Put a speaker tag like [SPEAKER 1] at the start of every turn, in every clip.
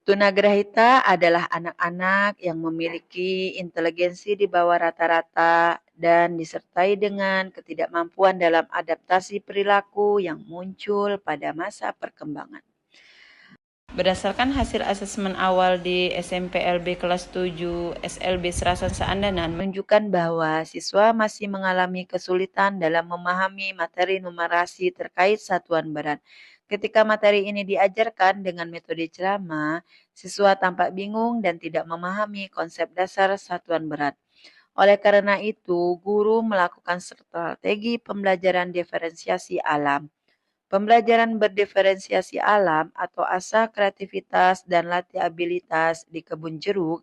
[SPEAKER 1] Tunagrahita adalah anak-anak yang memiliki inteligensi di bawah rata-rata dan disertai dengan ketidakmampuan dalam adaptasi perilaku yang muncul pada masa perkembangan. Berdasarkan hasil asesmen awal di SMPLB kelas 7 SLB Serasan Seandanan menunjukkan bahwa siswa masih mengalami kesulitan dalam memahami materi numerasi terkait satuan berat. Ketika materi ini diajarkan dengan metode ceramah, siswa tampak bingung dan tidak memahami konsep dasar satuan berat. Oleh karena itu, guru melakukan strategi pembelajaran diferensiasi alam. Pembelajaran berdiferensiasi alam atau asah kreativitas dan latih abilitas di kebun jeruk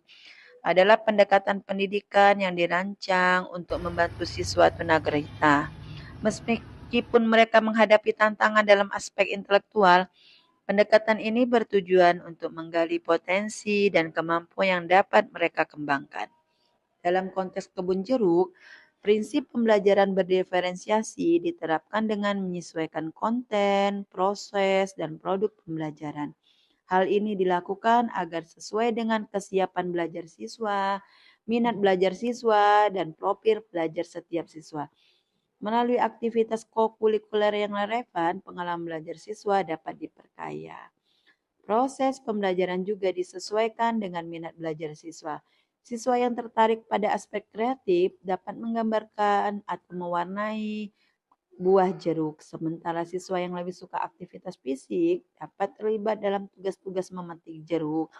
[SPEAKER 1] adalah pendekatan pendidikan yang dirancang untuk membantu siswa tunagrahita. Meskipun mereka menghadapi tantangan dalam aspek intelektual, pendekatan ini bertujuan untuk menggali potensi dan kemampuan yang dapat mereka kembangkan. Dalam konteks kebun jeruk, prinsip pembelajaran berdiferensiasi diterapkan dengan menyesuaikan konten, proses, dan produk pembelajaran. Hal ini dilakukan agar sesuai dengan kesiapan belajar siswa, minat belajar siswa, dan profil belajar setiap siswa. Melalui aktivitas kokurikuler yang relevan, pengalaman belajar siswa dapat diperkaya. Proses pembelajaran juga disesuaikan dengan minat belajar siswa. Siswa yang tertarik pada aspek kreatif dapat menggambarkan atau mewarnai buah jeruk, sementara siswa yang lebih suka aktivitas fisik dapat terlibat dalam tugas-tugas memetik jeruk.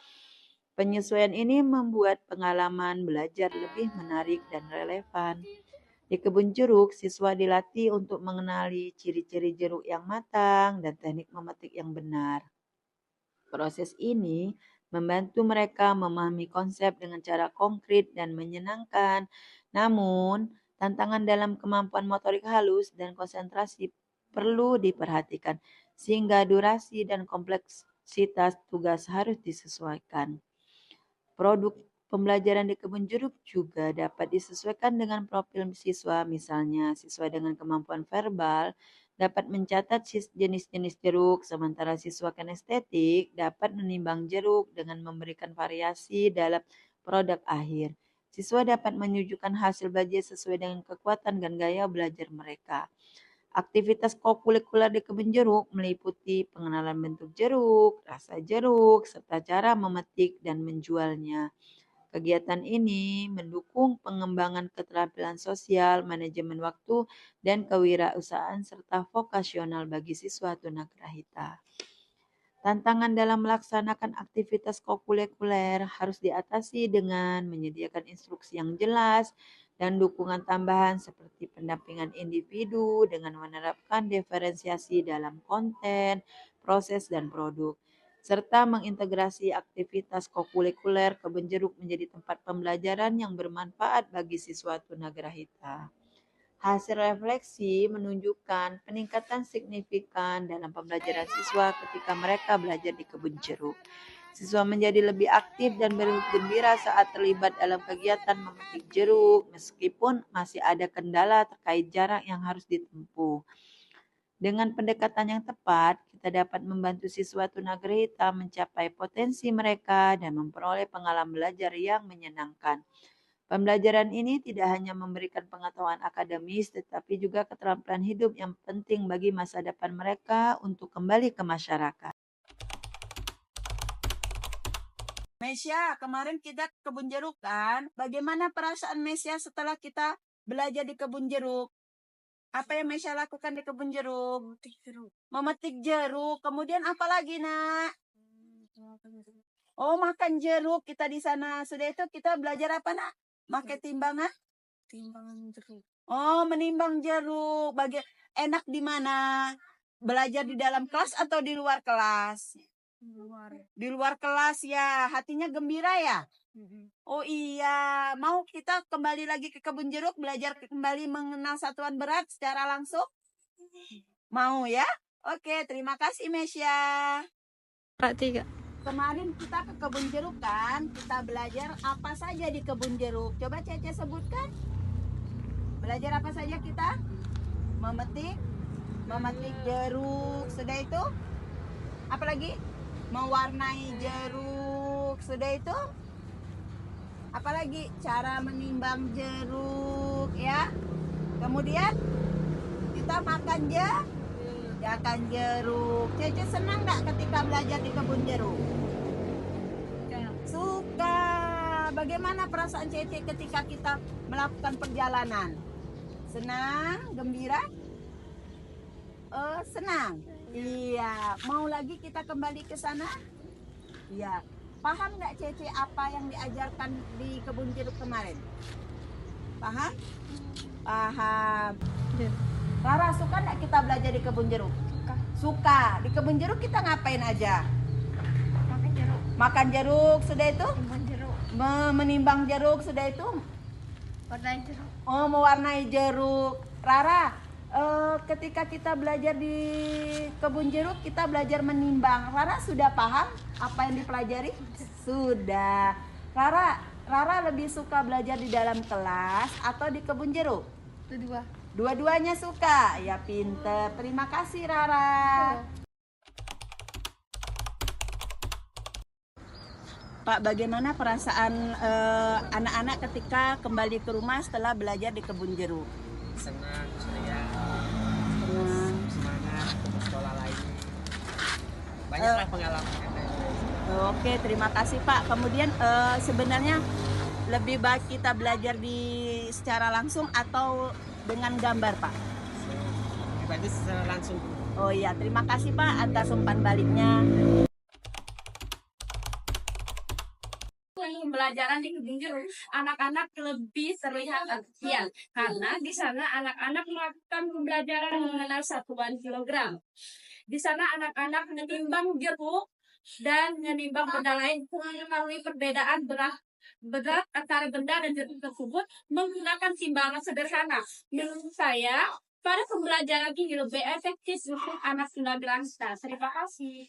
[SPEAKER 1] Penyesuaian ini membuat pengalaman belajar lebih menarik dan relevan. Di kebun jeruk, siswa dilatih untuk mengenali ciri-ciri jeruk yang matang dan teknik memetik yang benar. Proses ini membantu mereka memahami konsep dengan cara konkret dan menyenangkan. Namun, tantangan dalam kemampuan motorik halus dan konsentrasi perlu diperhatikan, sehingga durasi dan kompleksitas tugas harus disesuaikan. Produk pembelajaran di kebun jeruk juga dapat disesuaikan dengan profil siswa, misalnya siswa dengan kemampuan verbal dapat mencatat jenis-jenis jeruk, sementara siswa kinestetik dapat menimbang jeruk dengan memberikan variasi dalam produk akhir. Siswa dapat menunjukkan hasil belajar sesuai dengan kekuatan dan gaya belajar mereka. Aktivitas kokurikuler di kebun jeruk meliputi pengenalan bentuk jeruk, rasa jeruk, serta cara memetik dan menjualnya. Kegiatan ini mendukung pengembangan keterampilan sosial, manajemen waktu, dan kewirausahaan serta vokasional bagi siswa tunagrahita. Tantangan dalam melaksanakan aktivitas kokurikuler harus diatasi dengan menyediakan instruksi yang jelas dan dukungan tambahan seperti pendampingan individu dengan menerapkan diferensiasi dalam konten, proses, dan produk serta mengintegrasi aktivitas kokurikuler kebun jeruk menjadi tempat pembelajaran yang bermanfaat bagi siswa tunagrahita. Hasil refleksi menunjukkan peningkatan signifikan dalam pembelajaran siswa ketika mereka belajar di kebun jeruk. Siswa menjadi lebih aktif dan bergembira saat terlibat dalam kegiatan memetik jeruk, meskipun masih ada kendala terkait jarak yang harus ditempuh. Dengan pendekatan yang tepat, kita dapat membantu siswa tunagrahita mencapai potensi mereka dan memperoleh pengalaman belajar yang menyenangkan. Pembelajaran ini tidak hanya memberikan pengetahuan akademis, tetapi juga keterampilan hidup yang penting bagi masa depan mereka untuk kembali ke masyarakat.
[SPEAKER 2] Mesya, kemarin kita ke kebun jeruk kan? Bagaimana perasaan Mesya setelah kita belajar di kebun jeruk? Apa yang Mesya lakukan di kebun jeruk? Memetik jeruk. Memetik jeruk. Kemudian apa lagi, Nak? Oh, makan jeruk kita di sana. Sudah itu kita belajar apa, Nak? Pakai timbangan? Timbangan jeruk. Oh, menimbang jeruk. Enak di mana? Belajar di dalam kelas atau di luar kelas? Di luar. Di luar kelas ya. Hatinya gembira ya? Oh iya, mau kita kembali lagi ke kebun jeruk, belajar kembali mengenal satuan berat secara langsung? Mau ya? Oke, terima kasih Mesya.
[SPEAKER 3] Pak 3.
[SPEAKER 2] Kemarin kita ke kebun jeruk kan, kita belajar apa saja di kebun jeruk. Coba Cece sebutkan. Belajar apa saja kita? Memetik jeruk. Sudah itu? Apalagi? Mewarnai jeruk. sudah itu apalagi cara menimbang jeruk ya. Kemudian kita makan jeruk. Cece senang nggak ketika belajar di kebun jeruk? Suka. Bagaimana perasaan Cece ketika kita melakukan perjalanan? Senang, gembira? Senang. Iya. Mau lagi kita kembali ke sana? Iya. Paham nggak Cece apa yang diajarkan di kebun jeruk kemarin? Paham? Paham. Rara, suka nggak kita belajar di kebun jeruk? Suka. Di kebun jeruk kita ngapain aja?
[SPEAKER 3] Makan jeruk.
[SPEAKER 2] Makan jeruk, sudah itu?
[SPEAKER 3] Timbang jeruk.
[SPEAKER 2] Menimbang jeruk, sudah itu?
[SPEAKER 3] Warnai jeruk.
[SPEAKER 2] Oh, mewarnai jeruk. Rara, ketika kita belajar di kebun jeruk, kita belajar menimbang. Rara sudah paham apa yang dipelajari? Sudah. Rara lebih suka belajar di dalam kelas atau di kebun jeruk?
[SPEAKER 3] Kedua.
[SPEAKER 2] Dua-duanya suka. Ya, pinter. Terima kasih, Rara. Pak, bagaimana perasaan anak-anak ketika kembali ke rumah setelah belajar di kebun jeruk?
[SPEAKER 4] Senang, ceria,
[SPEAKER 2] Senang.
[SPEAKER 4] semangat untuk sekolah lagi. Banyaklah pengalaman yang ada.
[SPEAKER 2] Oke, terima kasih Pak. Kemudian sebenarnya lebih baik kita belajar secara langsung atau dengan gambar, Pak?
[SPEAKER 4] Pribadi secara langsung.
[SPEAKER 2] Oh iya, terima kasih Pak atas umpan baliknya.
[SPEAKER 5] Pembelajaran di kebun jeruk, anak-anak lebih terlihat antusias karena di sana anak-anak melakukan pembelajaran mengenal satuan kilogram. Di sana anak-anak menimbang jeruk dan menimbang benda lain untuk mengetahui perbedaan berat antara benda dan jeruk tersebut menggunakan timbangan sederhana. Menurut saya, pada pembelajaran ini lebih efektif untuk anak 19 tahun. Terima kasih.